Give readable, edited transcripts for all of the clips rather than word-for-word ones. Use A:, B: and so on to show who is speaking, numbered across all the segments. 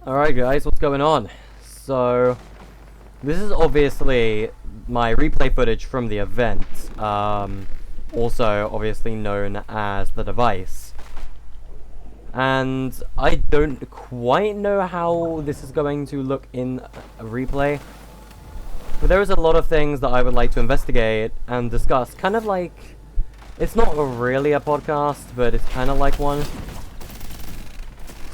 A: Alright guys, what's going on? So, this is obviously my replay footage from the event, also obviously known as the device. And I don't quite know how this is going to look in a replay, but there is a lot of things that I would like to investigate and discuss, kind of like, it's not really a podcast, but it's kind of like one.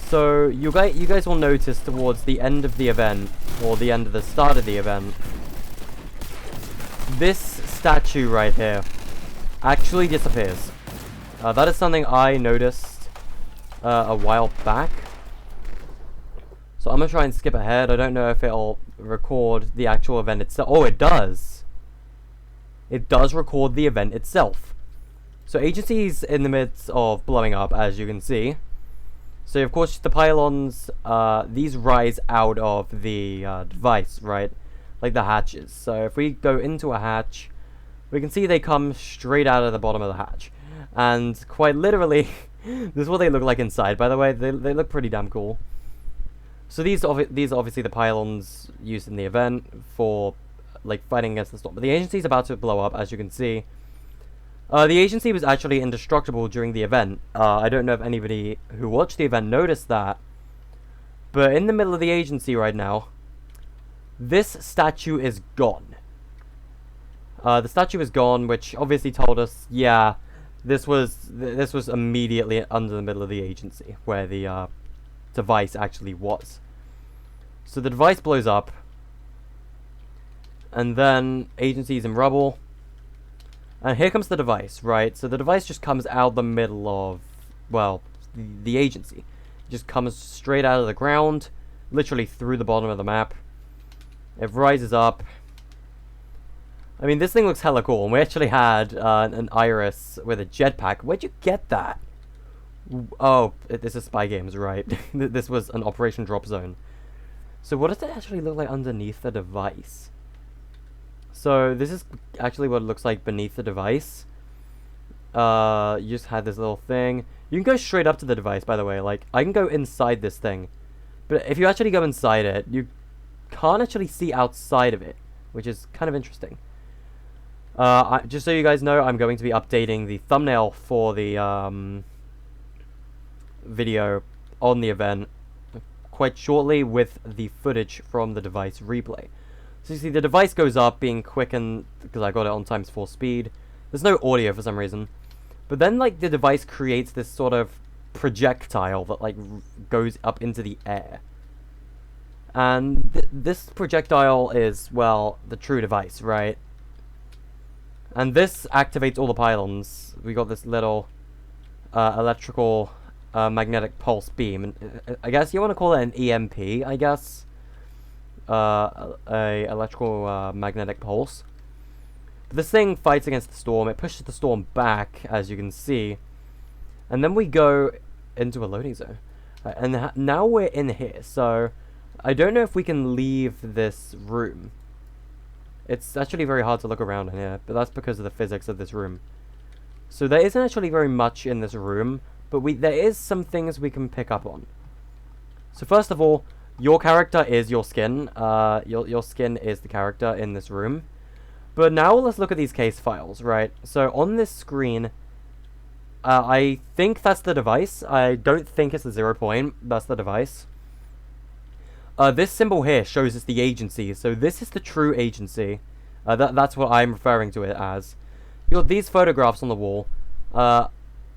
A: So, you guys will notice towards the end of the event, or the end of the start of the event, this statue right here actually disappears. That is something I noticed a while back. So I'm gonna try and skip ahead. I don't know if it'll record the actual event itself. Oh, it does! It does record the event itself. So Agency's in the midst of blowing up, as you can see. So of course the pylons, these rise out of the device, right? Like the hatches. So if we go into a hatch, we can see they come straight out of the bottom of the hatch. And quite literally, this is what they look like inside, by the way. They look pretty damn cool. So these are obviously the pylons used in the event for like fighting against the storm. But the agency's about to blow up, as you can see. The agency was actually indestructible during the event. I don't know if anybody who watched the event noticed that. But in the middle of the agency right now, this statue is gone. The statue is gone, which obviously told us, yeah, this was immediately under the middle of the agency, where the device actually was. So the device blows up, and then agency's in rubble. And here comes the device, right? So the device just comes out the middle of, well, the agency. It just comes straight out of the ground, literally through the bottom of the map. It rises up. I mean, this thing looks hella cool. And we actually had an iris with a jetpack. Where'd you get that? Oh, this is Spy Games, right? This was an Operation Drop Zone. So what does it actually look like underneath the device? So this is actually what it looks like beneath the device. You just had this little thing. You can go straight up to the device, by the way. Like, I can go inside this thing. But if you actually go inside it, you can't actually see outside of it, which is kind of interesting. Just so you guys know, I'm going to be updating the thumbnail for the video on the event quite shortly with the footage from the device replay. So you see the device goes up, being quickened, because I got it on ×4 speed. There's no audio for some reason. But then, like, the device creates this sort of projectile that, like, goes up into the air. And this projectile is, well, the true device, right? And this activates all the pylons. We got this little electrical magnetic pulse beam. And I guess you want to call it an EMP, I guess. A electrical magnetic pulse. But this thing fights against the storm. It pushes the storm back, as you can see, and then we go into a loading zone. And now we're in here. So I don't know if we can leave this room. It's actually very hard to look around in here, but that's because of the physics of this room. So there isn't actually very much in this room, but there is some things we can pick up on. So first of all, your character is your skin. Your skin is the character in this room. But now let's look at these case files, right? So on this screen, I think that's the device. I don't think it's the 0 point. That's the device. This symbol here shows us the agency. So this is the true agency. That's what I'm referring to it as. You got these photographs on the wall.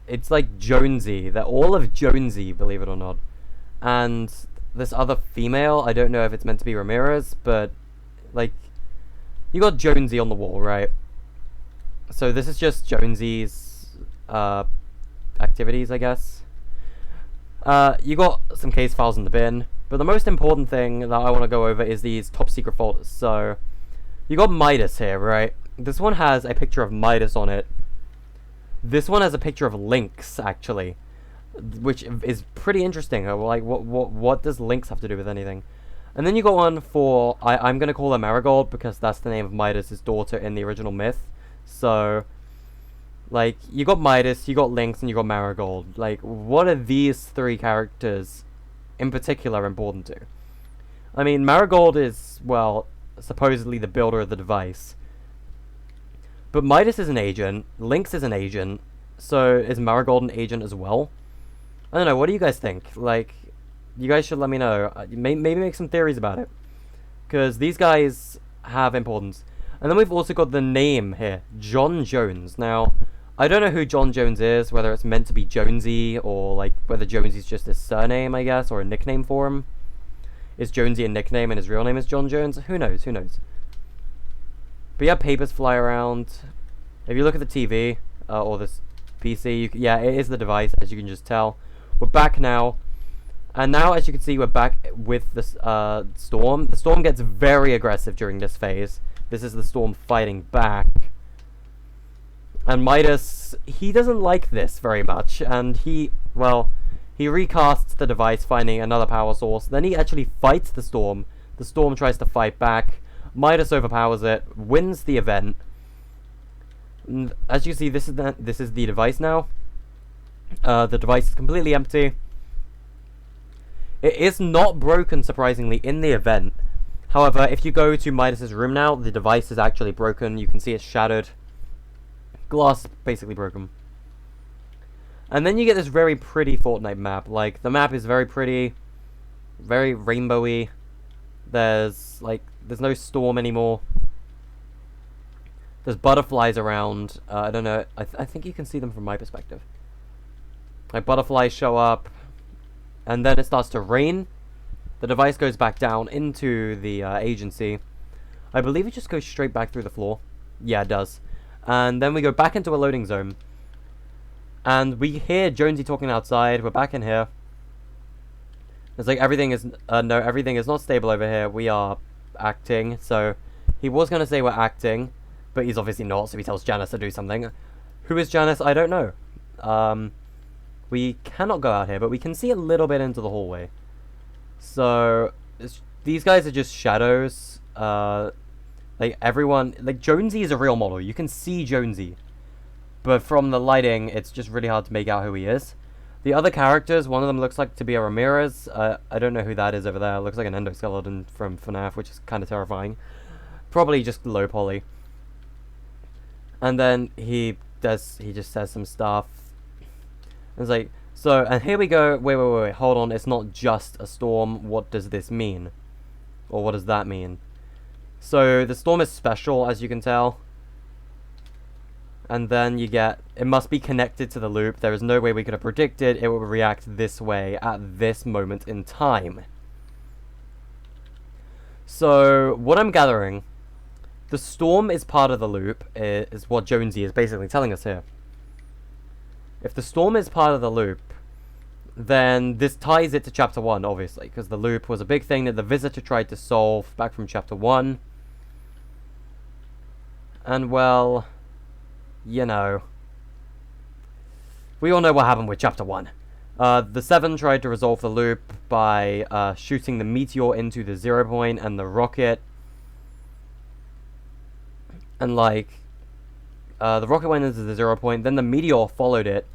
A: It's like Jonesy. They're all of Jonesy, believe it or not. And this other female, I don't know if it's meant to be Ramirez, but, like, you got Jonesy on the wall, right? So this is just Jonesy's activities, I guess. You got some case files in the bin, but the most important thing that I want to go over is these top secret folders. So you got Midas here, right? This one has a picture of Midas on it. This one has a picture of Lynx, actually, which is pretty interesting. Like, what does Lynx have to do with anything? And then you got one for, I'm going to call her Marigold, because that's the name of Midas' daughter in the original myth. So, like, you got Midas, you got Lynx, and you got Marigold. Like, what are these three characters in particular important to? I mean, Marigold is, well, supposedly the builder of the device. But Midas is an agent, Lynx is an agent, so is Marigold an agent as well? I don't know, what do you guys think? Like, you guys should let me know. Maybe make some theories about it. Because these guys have importance. And then we've also got the name here, John Jones. Now, I don't know who John Jones is, whether it's meant to be Jonesy, or like whether Jonesy's just his surname, I guess, or a nickname for him. Is Jonesy a nickname and his real name is John Jones? Who knows, who knows. But yeah, papers fly around. If you look at the TV, or this PC, yeah, it is the device, as you can just tell. We're back now. And now, as you can see, we're back with this storm. The storm gets very aggressive during this phase. This is the storm fighting back. And Midas, he doesn't like this very much. And he recasts the device, finding another power source. Then he actually fights the storm. The storm tries to fight back. Midas overpowers it, wins the event. And as you see, this is the device now. The device is completely empty. It is not broken, surprisingly, in the event. However, if you go to Midas's room now, the device is actually broken. You can see it's shattered. Glass basically broken. And then you get this very pretty Fortnite map. Like, the map is very pretty, very rainbowy. There's no storm anymore. There's butterflies around. I don't know. I think you can see them from my perspective. Like, butterflies show up. And then it starts to rain. The device goes back down into the agency. I believe it just goes straight back through the floor. Yeah, it does. And then we go back into a loading zone. And we hear Jonesy talking outside. We're back in here. It's like everything is... no, everything is not stable over here. We are acting. So, he was going to say we're acting. But he's obviously not, so he tells Janice to do something. Who is Janice? I don't know. We cannot go out here, but we can see a little bit into the hallway. So, these guys are just shadows. Like, everyone... Like, Jonesy is a real model. You can see Jonesy. But from the lighting, it's just really hard to make out who he is. The other characters, one of them looks like to be a Ramirez. I don't know who that is over there. It looks like an endoskeleton from FNAF, which is kind of terrifying. Probably just low poly. And then he just says some stuff. It's like, so, and here we go. Wait, hold on. It's not just a storm. What does this mean? Or what does that mean? So, the storm is special, as you can tell. And then you get, it must be connected to the loop. There is no way we could have predicted it would react this way at this moment in time. So, what I'm gathering, the storm is part of the loop, is what Jonesy is basically telling us here. If the storm is part of the loop, then this ties it to Chapter 1, obviously, because the loop was a big thing that the Visitor tried to solve back from Chapter 1. And, well, you know, we all know what happened with Chapter 1. The Seven tried to resolve the loop by shooting the meteor into the 0 point and the rocket. And, like, the rocket went into the 0 point, then the meteor followed it.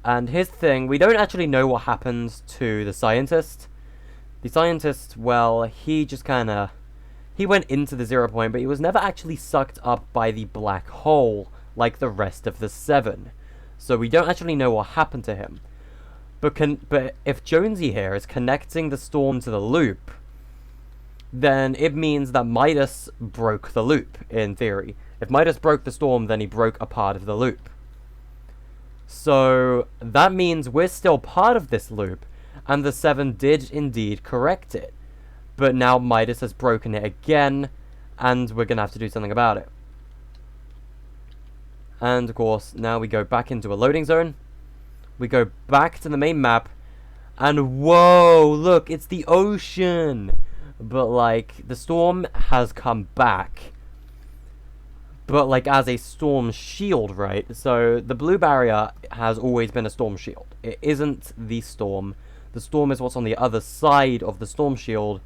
A: And here's the thing, we don't actually know what happened to the scientist. The scientist, well, he just kinda... He went into the 0 point, but he was never actually sucked up by the black hole, like the rest of the Seven. So we don't actually know what happened to him. But if Jonesy here is connecting the storm to the loop, then it means that Midas broke the loop, in theory. If Midas broke the storm, then he broke a part of the loop. So, that means we're still part of this loop, and the Seven did indeed correct it. But now Midas has broken it again, and we're gonna have to do something about it. And, of course, now we go back into a loading zone. We go back to the main map, and whoa, look, it's the ocean! But, like, the storm has come back. But, like, as a storm shield, right? So, the blue barrier has always been a storm shield. It isn't the storm. The storm is what's on the other side of the storm shield.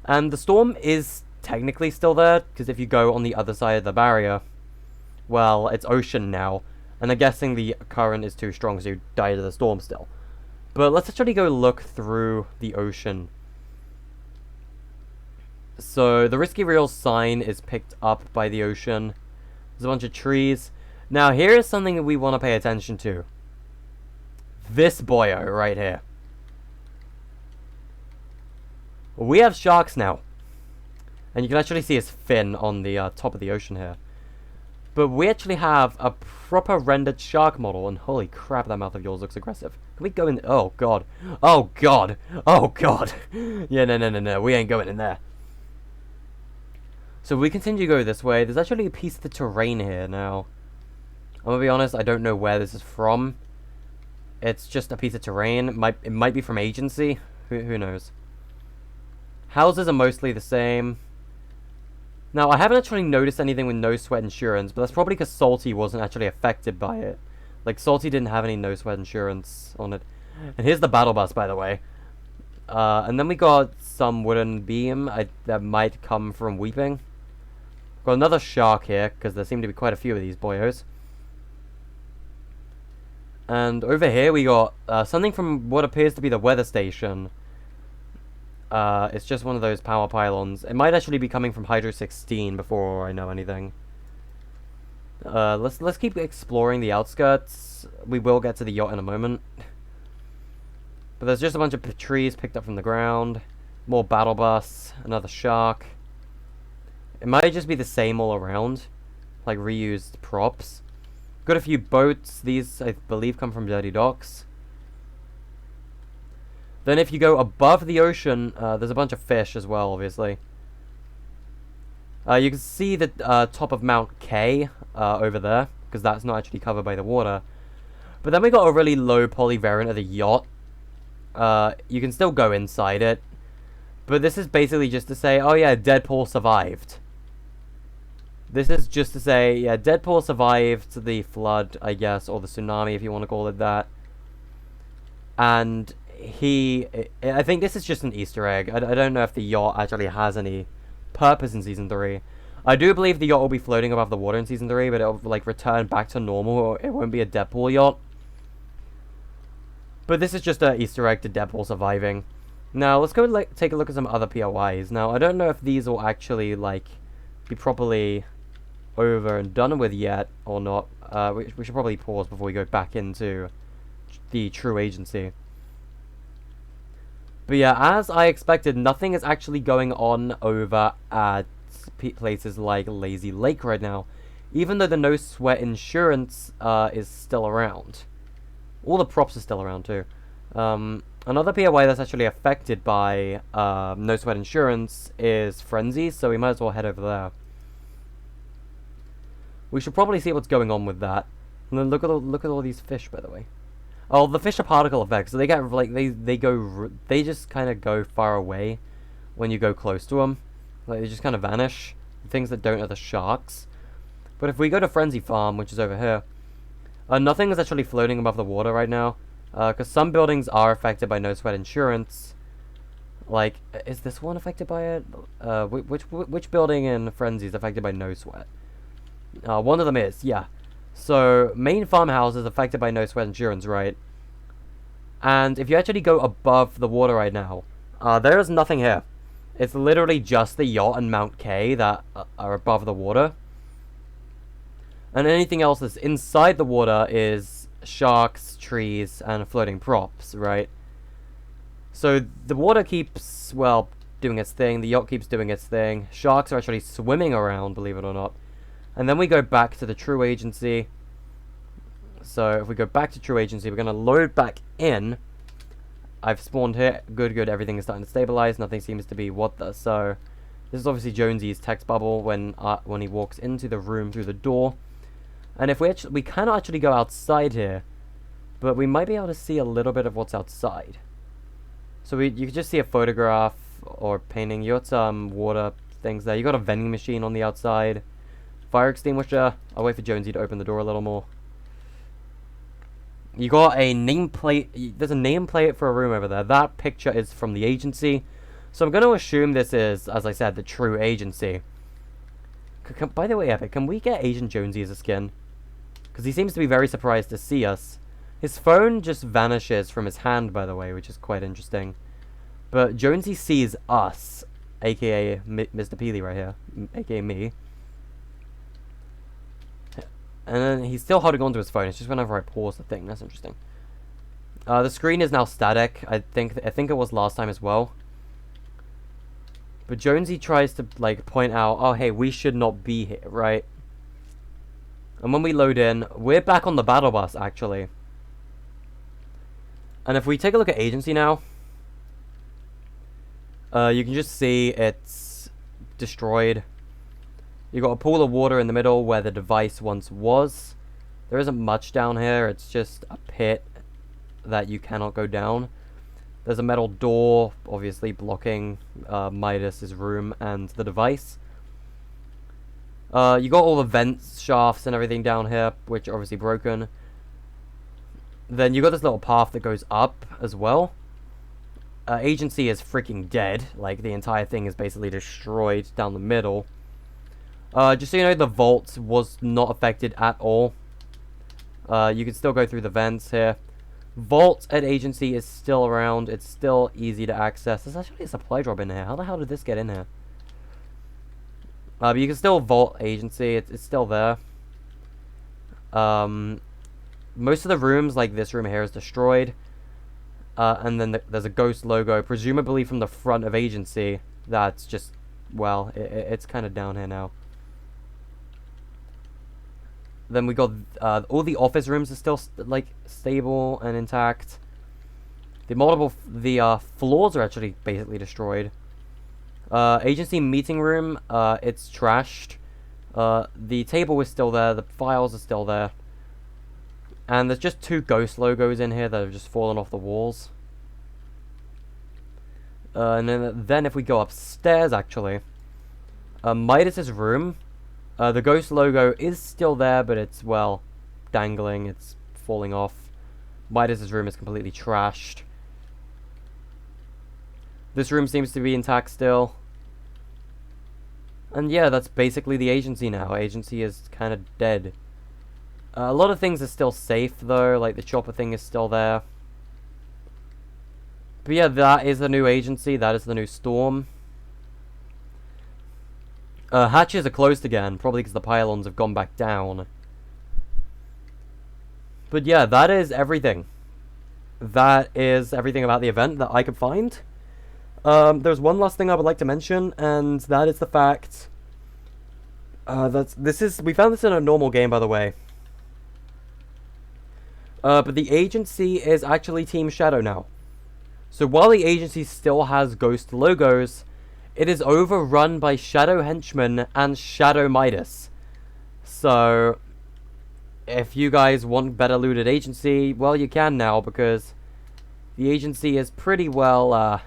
A: And the storm is technically still there, because if you go on the other side of the barrier, well, it's ocean now. And I'm guessing the current is too strong, so you die to the storm still. But let's actually go look through the ocean. So the Risky Reels sign is picked up by the ocean. There's a bunch of trees. Now here is something that we want to pay attention to. This boyo right here. We have sharks now. And you can actually see his fin on the top of the ocean here. But we actually have a proper rendered shark model. And holy crap, that mouth of yours looks aggressive. Can we go in? Oh, God. Oh, God. Oh, God. Yeah, no. We ain't going in there. So we continue to go this way. There's actually a piece of the terrain here now. I'm going to be honest, I don't know where this is from. It's just a piece of terrain. It might be from agency. Who knows? Houses are mostly the same. Now, I haven't actually noticed anything with no sweat insurance, but that's probably because Salty wasn't actually affected by it. Like, Salty didn't have any no sweat insurance on it. And here's the battle bus, by the way. And then we got some wooden beam that might come from Weeping. Got another shark here, because there seem to be quite a few of these boyos. And over here we got something from what appears to be the weather station. It's just one of those power pylons. It might actually be coming from Hydro 16 before I know anything. Let's keep exploring the outskirts. We will get to the yacht in a moment. But there's just a bunch of trees picked up from the ground. More battle bus. Another shark. It might just be the same all around. Like reused props. Got a few boats. These, I believe, come from Dirty Docks. Then if you go above the ocean, there's a bunch of fish as well, obviously. You can see the top of Mount K over there, because that's not actually covered by the water. But then we got a really low poly variant of the yacht. You can still go inside it. But this is basically just to say, oh yeah, Deadpool survived. This is just to say, yeah, Deadpool survived the flood, I guess, or the tsunami, if you want to call it that. And I think this is just an Easter egg. I don't know if the yacht actually has any purpose in Season 3. I do believe the yacht will be floating above the water in Season 3, but it'll, like, return back to normal, or it won't be a Deadpool yacht. But this is just an Easter egg to Deadpool surviving. Now, let's go take a look at some other POIs. Now, I don't know if these will actually, like, be properly over and done with yet, or not. We should probably pause before we go back into the true agency. But yeah, as I expected, nothing is actually going on over at places like Lazy Lake right now. Even though the no sweat insurance is still around. All the props are still around too. Another POI that's actually affected by no sweat insurance is Frenzy, so we might as well head over there. We should probably see what's going on with that. And then look at all these fish, by the way. Oh, the fish are particle effects, so they get like they just kind of go far away when you go close to them. Like they just kind of vanish. Things that don't are the sharks. But if we go to Frenzy Farm, which is over here, nothing is actually floating above the water right now, because some buildings are affected by no sweat insurance. Like, is this one affected by it? Which building in Frenzy is affected by no sweat? One of them is, yeah. So, main farmhouse is affected by no sweat insurance, right? And if you actually go above the water right now, there is nothing here. It's literally just the yacht and Mount K that are above the water. And anything else that's inside the water is sharks, trees, and floating props, right? So, the water keeps, well, doing its thing. The yacht keeps doing its thing. Sharks are actually swimming around, believe it or not. And then we go back to the True Agency. So if we go back to True Agency, we're going to load back in. I've spawned here. Good. Everything is starting to stabilize. Nothing seems to be what the... So this is obviously Jonesy's text bubble when he walks into the room through the door. And if we cannot actually go outside here, but we might be able to see a little bit of what's outside. So you can just see a photograph or painting. You got some water things there. You got a vending machine on the outside. Fire extinguisher. I'll wait for Jonesy to open the door a little more. You got a nameplate. There's a nameplate for a room over there. That picture is from the agency. So I'm going to assume this is, as I said, the True Agency. By the way, Epic, can we get Agent Jonesy as a skin? Because he seems to be very surprised to see us. His phone just vanishes from his hand, by the way, which is quite interesting. But Jonesy sees us, aka Mr. Peely right here, aka me. And then he's still holding onto his phone. It's just whenever I pause the thing. That's interesting. The screen is now static. I think it was last time as well. But Jonesy tries to like point out, oh hey, we should not be here, right? And when we load in, we're back on the battle bus actually. And if we take a look at agency now, you can just see it's destroyed. You got a pool of water in the middle where the device once was. There isn't much down here. It's just a pit that you cannot go down. There's a metal door, obviously blocking Midas's room and the device. You got all the vent shafts and everything down here, which are obviously broken. Then you got this little path that goes up as well. Agency is freaking dead. Like, the entire thing is basically destroyed down the middle. Just so you know, the vault was not affected at all. You can still go through the vents here. Vault at agency is still around. It's still easy to access. There's actually a supply drop in here. How the hell did this get in here? But you can still vault agency. It's still there. Most of the rooms, like this room here, is destroyed. And then there's a ghost logo, presumably from the front of agency. That's just, well, it's kind of down here now. Then we got all the office rooms are still like stable and intact. The floors are actually basically destroyed. Agency meeting room, it's trashed. The table is still there. The files are still there. And there's just 2 ghost logos in here that have just fallen off the walls. And then if we go upstairs, actually, Midas's room. The ghost logo is still there, but it's, well, dangling. It's falling off. Midas's room is completely trashed. This room seems to be intact still. And yeah, that's basically the agency now. Agency is kind of dead. A lot of things are still safe, though. Like, the chopper thing is still there. But yeah, that is the new agency. That is the new storm. Hatches are closed again, probably because the pylons have gone back down. But yeah, that is everything. That is everything about the event that I could find. There's one last thing I would like to mention, and that is the fact we found this in a normal game, by the way. But the agency is actually Team Shadow now. So while the agency still has ghost logos, it is overrun by Shadow Henchmen and Shadow Midas. So, if you guys want better looted agency, well, you can now, because the agency is pretty well,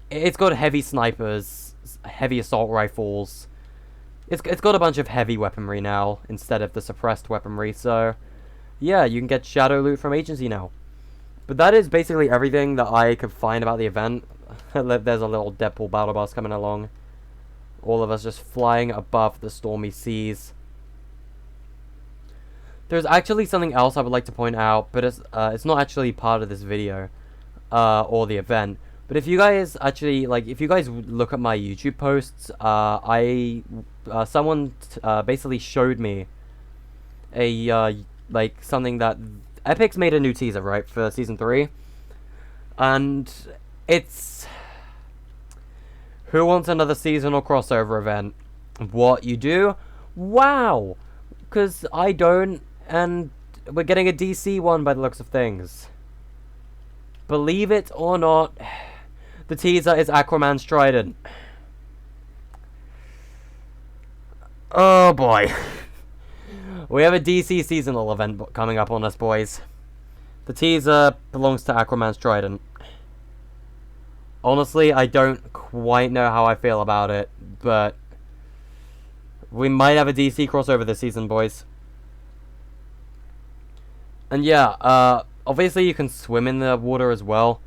A: it's got heavy snipers, heavy assault rifles. It's got a bunch of heavy weaponry now, instead of the suppressed weaponry, so yeah, you can get shadow loot from agency now. But that is basically everything that I could find about the event. There's a little Deadpool battle bus coming along. All of us just flying above the stormy seas. There's actually something else I would like to point out, but it's not actually part of this video or the event. But if you guys actually if you guys look at my YouTube posts, someone basically showed me a something that Epic's made a new teaser, right, for season 3, and it's who wants another seasonal crossover event? What you do? Wow, because I don't, and we're getting a DC one by the looks of things. Believe it or not, the teaser is Aquaman's Trident. Oh boy. We have a DC seasonal event coming up on us, boys. The teaser belongs to Aquaman's Trident. Honestly, I don't quite know how I feel about it, but we might have a DC crossover this season, boys. And yeah, obviously you can swim in the water as well.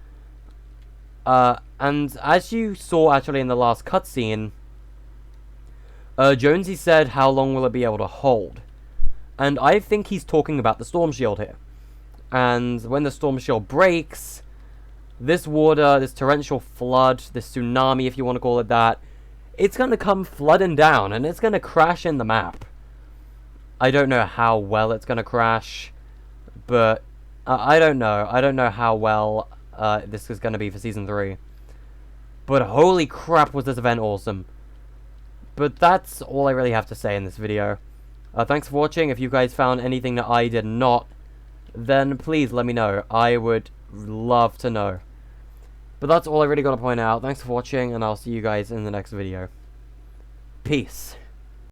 A: And as you saw actually in the last cutscene, Jonesy said, how long will it be able to hold? And I think he's talking about the storm shield here. And when the storm shield breaks, this water, this torrential flood, this tsunami, if you want to call it that, it's going to come flooding down, and it's going to crash in the map. I don't know how well it's going to crash, but I don't know. I don't know how well this is going to be for Season 3. But holy crap, was this event awesome. But that's all I really have to say in this video. Thanks for watching. If you guys found anything that I did not, then please let me know. I would love to know. But that's all I really got to point out. Thanks for watching, and I'll see you guys in the next video. Peace.